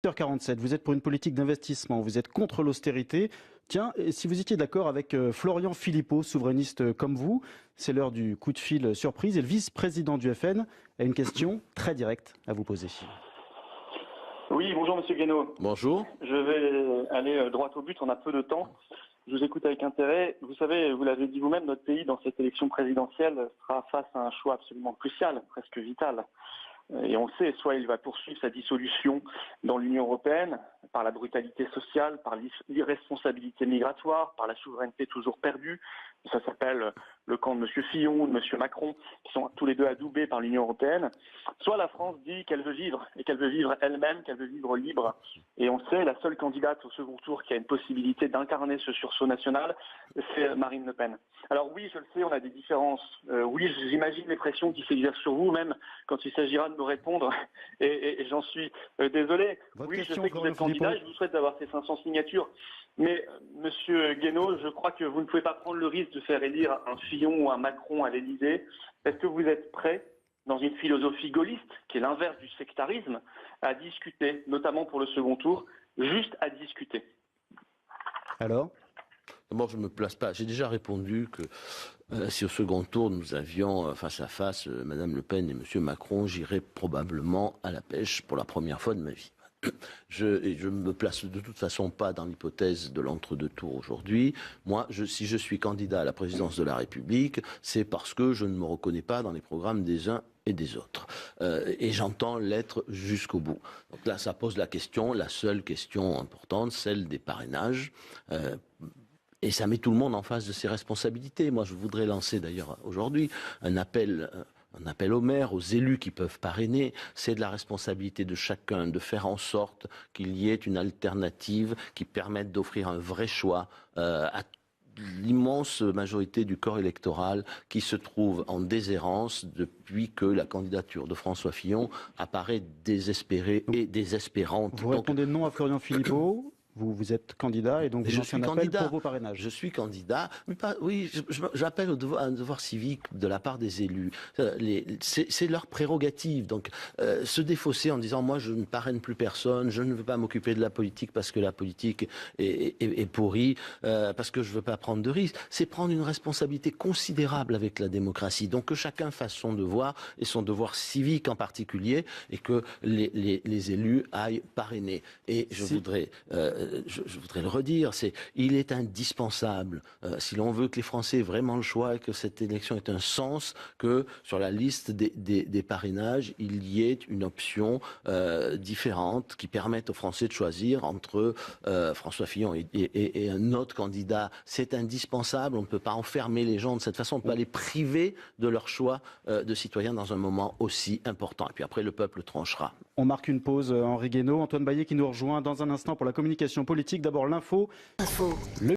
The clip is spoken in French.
8h47, vous êtes pour une politique d'investissement, vous êtes contre l'austérité. Tiens, et si vous étiez d'accord avec Florian Philippot, souverainiste comme vous, c'est l'heure du coup de fil surprise, et le vice-président du FN a une question très directe à vous poser. Oui, bonjour Monsieur Guénaud. Bonjour. Je vais aller droit au but, on a peu de temps. Je vous écoute avec intérêt. Vous savez, vous l'avez dit vous-même, notre pays, dans cette élection présidentielle, sera face à un choix absolument crucial, presque vital. Et on le sait, soit il va poursuivre sa dissolution dans l'Union européenne, par la brutalité sociale, par l'irresponsabilité migratoire, par la souveraineté toujours perdue. Ça s'appelle le camp de M. Fillon, de M. Macron, qui sont tous les deux adoubés par l'Union européenne. Soit la France dit qu'elle veut vivre, et qu'elle veut vivre elle-même, qu'elle veut vivre libre. Et on sait, la seule candidate au second tour qui a une possibilité d'incarner ce sursaut national, c'est Marine Le Pen. Alors oui, je le sais, on a des différences. Oui, j'imagine les pressions qui s'exercent sur vous, même quand il s'agira de me répondre, et j'en suis désolé. Oui, je sais que vous êtes candidat, et je vous souhaite d'avoir ces 500 signatures. Mais, Monsieur Guénaud, je crois que vous ne pouvez pas prendre le risque de faire élire un Fillon ou un Macron à l'Élysée. Est-ce que vous êtes prêt, dans une philosophie gaulliste, qui est l'inverse du sectarisme, à discuter, notamment pour le second tour, juste à discuter? Alors ? D'abord, je ne me place pas. J'ai déjà répondu que si au second tour nous avions face à face Madame Le Pen et Monsieur Macron, j'irais probablement à la pêche pour la première fois de ma vie. Je ne me place de toute façon pas dans l'hypothèse de l'entre-deux tours aujourd'hui. Moi, si je suis candidat à la présidence de la République, c'est parce que je ne me reconnais pas dans les programmes des uns et des autres. Et j'entends l'être jusqu'au bout. Donc là, ça pose la question, la seule question importante, celle des parrainages. Et ça met tout le monde en face de ses responsabilités. Moi, je voudrais lancer d'ailleurs aujourd'hui un appel aux maires, aux élus qui peuvent parrainer. C'est de la responsabilité de chacun de faire en sorte qu'il y ait une alternative qui permette d'offrir un vrai choix à l'immense majorité du corps électoral qui se trouve en déshérence depuis que la candidature de François Fillon apparaît désespérée et désespérante. Vous répondez non à Florian Philippot. Vous êtes candidat et donc vous lancez un appel pour vos parrainages. Je suis candidat, mais pas. Oui, j'appelle à un devoir civique de la part des élus. C'est leur prérogative. Donc, se défausser en disant moi je ne parraine plus personne, je ne veux pas m'occuper de la politique parce que la politique est pourrie, parce que je veux pas prendre de risques, c'est prendre une responsabilité considérable avec la démocratie. Donc que chacun fasse son devoir et son devoir civique en particulier, et que les élus aillent parrainer. Et je voudrais le redire, il est indispensable, si l'on veut que les Français aient vraiment le choix et que cette élection ait un sens, que sur la liste des parrainages, il y ait une option différente qui permette aux Français de choisir entre François Fillon et un autre candidat. C'est indispensable, on ne peut pas enfermer les gens de cette façon, on ne peut pas les priver de leur choix de citoyens dans un moment aussi important. Et puis après, le peuple tranchera. On marque une pause, Henri Guénaud. Antoine Baillet qui nous rejoint dans un instant pour la communication politique. D'abord l'info.